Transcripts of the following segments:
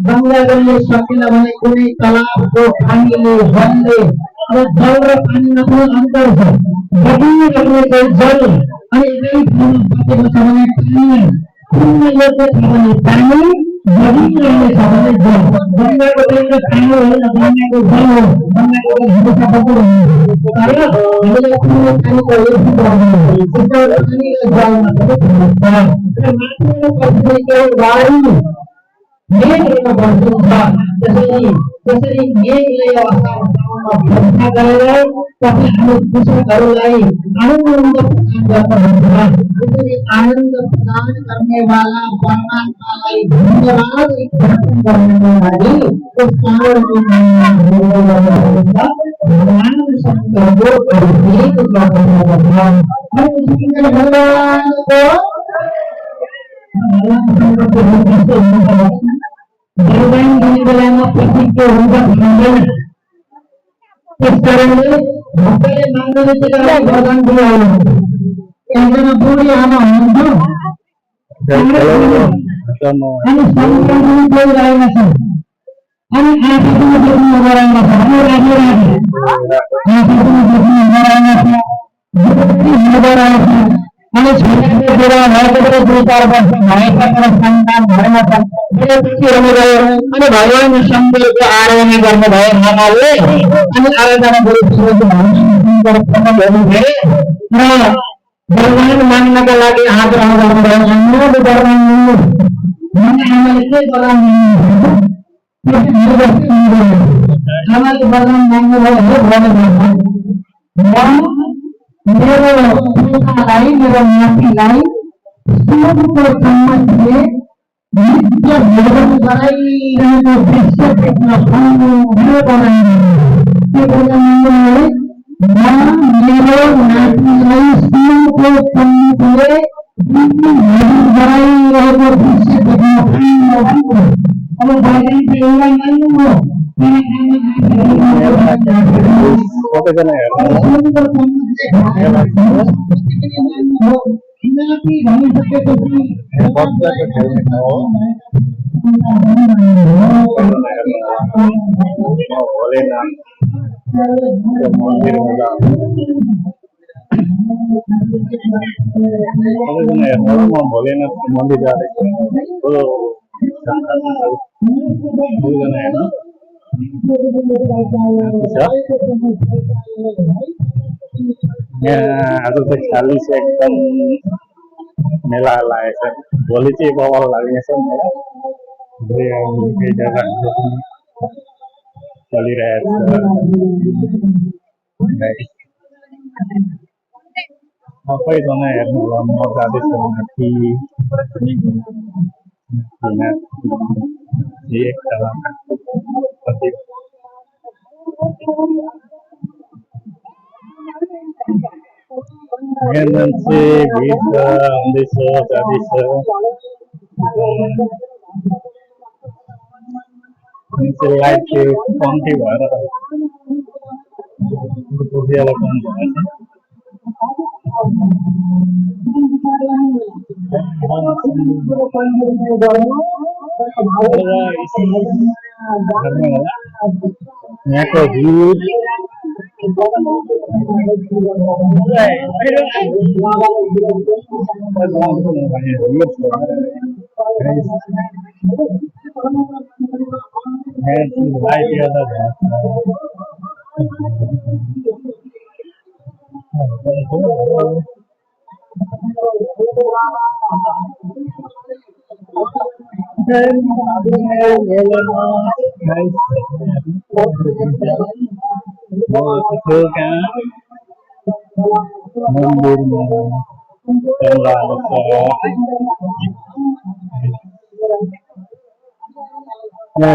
गंगा गंगे सकिन भने कुनै तलाबको पानीले जलले अब जल र पानीमा ठुलो अन्तर छ। बगिरहेको जल अनि एकै ठाउँमा बसेको छ भने पानी, कुन्नैको छ भने पानी, बगिरहेको छ भने जल। गंगाको चाहिँ पानी होइन, गंगाको जल हो। गंगाको हमेशा बगिरहन्छ। तर हामीले कुनै पानीको हेर्छु गर्दैन। त्यसको पानी र जलमा पनि फरक छ। र माथिल्लो पछिको वायु मेघमा बस्नुहुन्छ। त्यसरी मेघले अवस्थामा वर्षा गरेर पछि हाम्रो कृषकहरूलाई आनन्द प्रदान गर्नुहुन्छ। त्यसरी आनन्द प्रदान गर्नेवाला परमात्मालाई धन्यवाद ज्ञापन गर्नको लागि यस चाडको नाम भगवान शङ्करको अभिषेक गर्नुपर्छ। अनि शङ्कर भगवानको वरदान दिने बेलामा प्रतिज्ञा हुन्छ भन्दैन। त्यस कारणले भक्तले माग्ने बित्तिकै वरदान दिइहाल्नु। एकजना बुढी आमा हुनुहुन्थ्यो अनि सङ्क्रमण गइरहेको छ अनि आँखा पनि देख्नु गराएको छ। अनि राखी आँखा पनि देख्नु गराएको छ। अनि छोराको बुढा भएकोबाट 2-4 वर्ष भएका तर सन्तान भएन छ। अनि भगवान शङ्करको आराधना गर्नुभयो आमाले। अनि आराधना गरेपछि र वरदान माग्नका लागि आग्रह गर्नुभयो। आमाले वरदान माग्नु भने आमाले के वरदान माग्नुभयो? आमाले वरदान माग्नुभयो मेरो पुत्रलाई, मेरो नातिलाई सूर्यको चमकले नित्य भोजन गराइरहेको दृश्य देख्न पाउनु बनाइदिनु। के बनाइदिनु? मेरो नातिलाई सूर्यको चमकले नित्य भोजन गराइरहेको दृश्य देख्न पाउनु। अब भगवान एउटा मान्नु हो भोलेनाथ मन्दिर जाँदैछ। आज तो खाली से एकदम मेला लागेको छ। भोलि चाहिँ बवाल लाग्नेछ मेला। धेरै जग्गा चलिरहेको छ। सबैजना हेर्नु होला। म जाँदैछु माथि मान्छे भिड छ, आउँदैछ जाँदैछ। लाइट चाहिँ कम्ती भएर उज्यालो कम भएछ। यहाँको भिड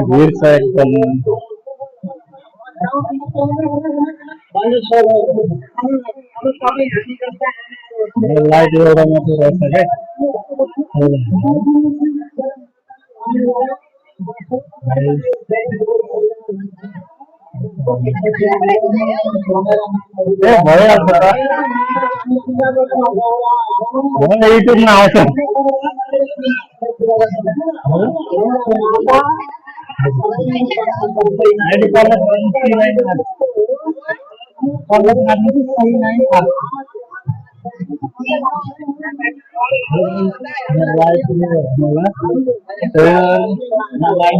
भीड़ छ एकदम। लाइट एउटा मात्रै रहेछ क्या। भइहाल्छ त, युट्युबमा आउँछ। Jadi kalau sih lain kalau nanti sih lain mulai mulai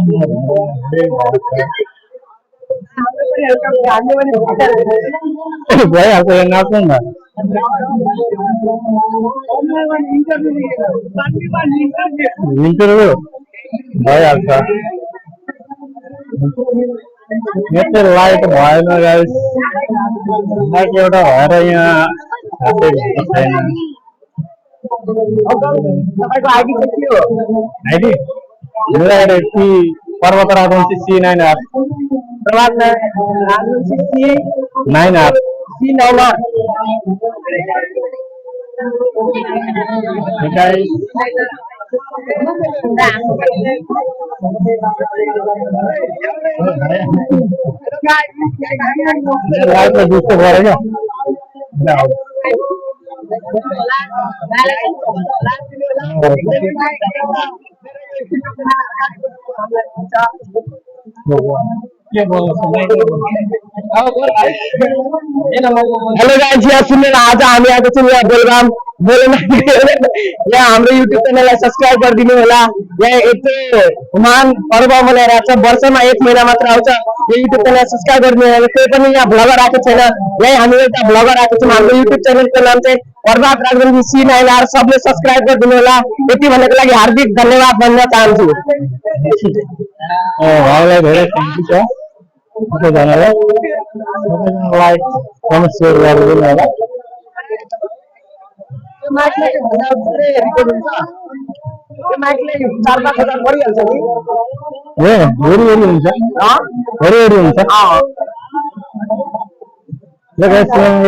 भाई आपको ये नाम सुनना इंटरव्यू भाई आपका ये तो लाइट भाई ना गाइस मैं क्या उठा रहा है यहाँ आते हैं आईडी मेरा ID Parvatraj C9 R C9 R guys light में दूसरे भरेगा हेलो गाइस यहाँ सुन्ने आज हामी आएको छौँ यहाँ बेलगाम यहाँ हाम्रो युट्युब च्यानललाई सब्स्क्राइब गरिदिनु होला यहाँ एक महान पर्व मनाइरहेको छ वर्षमा एक महिना मात्र आउँछ यो युट्युब च्यानल सब्स्क्राइब गरिदिनु होला कोही पनि यहाँ भ्लगर आएको छैन यहाँ हामी एउटा भ्लगर आएको छौँ हाम्रो युट्युब च्यानलको नाम चाहिँ प्रभात राजवंशी C9 R सबले सब्स्क्राइब गरिदिनु होला यति भन्नको लागि हार्दिक धन्यवाद भन्न चाहन्छु उहाँलाई धेरै थ्याङ्क यू छ सबैजनालाई लाइक कमेन्ट सेयर गरिदिनु होला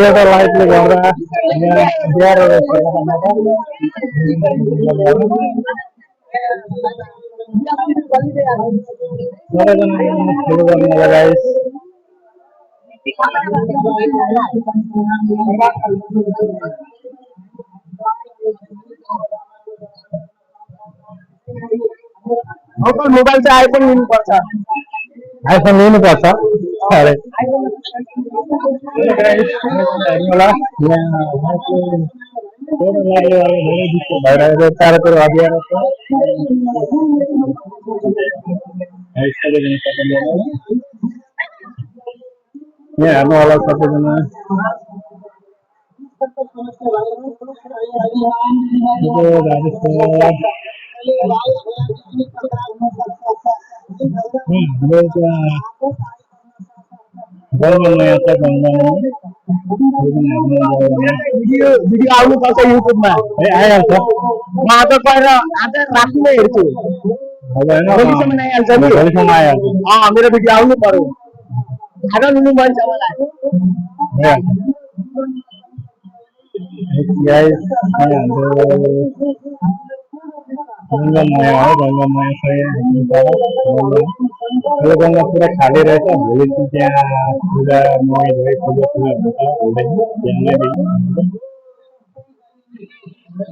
एउटा लाइटले गर्दा मोबाइल चाहिँ आइफोन लिनुपर्छ अरे चारतिर अभियान यहाँ हेर्नु होला सबैजना भिडियो आउनुपर्छ युट्युबमा आइहाल्छ म आज गएर आज राति नै हेर्छु भोलिसम्म आइहाल्छ नि भोलिसम्म आइहाल्छ मेरो भिडियो आउनु पर्यो खाना लिनु मन छ मलाई गङ्गामाया हो गङ्गामाया गङ्गा पुरा खाली रहेछ भोलि चाहिँ त्यहाँ पूजा नुहाइ धुवाइ पूजा हुँदैन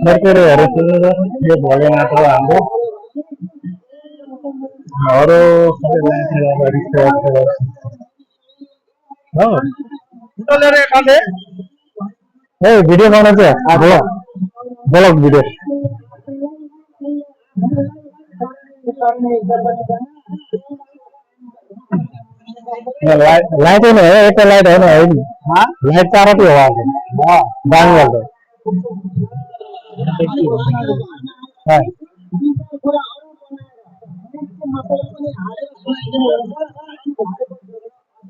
मर्केरीहरू सुनेर यो भोलेनाथ हो हाम्रो अरू सबै मान्छेहरू रिक्वेस्ट गर्छ हो भिडियो बनाउँछ ब्लग भिडियो लाइट होइन एक लाइट होइन है नि लाइट चारवटै हो दाङ गर्दा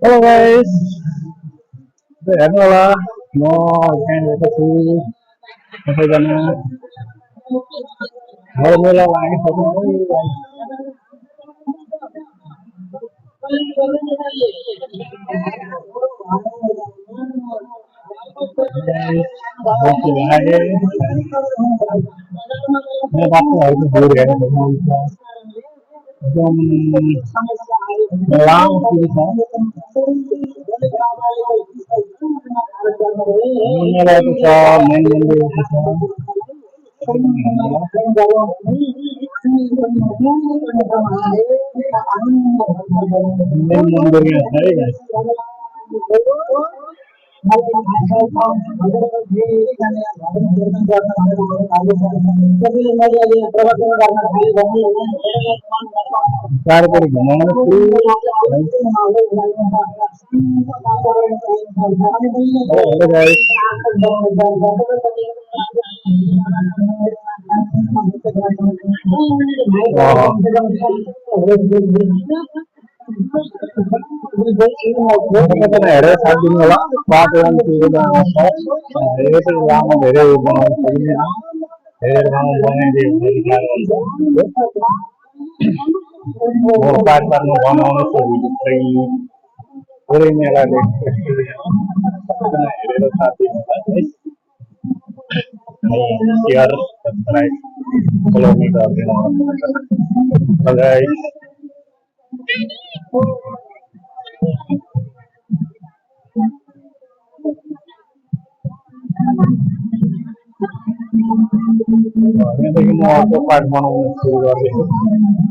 हेलो गाइस हेर्नु होला म त्यहाँ गएको छु सबैजना मेला लागिसक्नु बाटोहरूको दूर हेर्नु एकदम लामो छ मेन मन्दिर छ धेरै साथ दिनु होला बाटोमा लामो धेरै बनाउनु सकिँदैन धेरै लामो बनाइदिए बाटोमा बनाउनु सकिन्छ पुरै मेलाले हेरेर साथ दिनु होला share subscribe follow me guys. यहाँदेखि म अर्को पार्ट बनाउनु सुरु गर्दैछु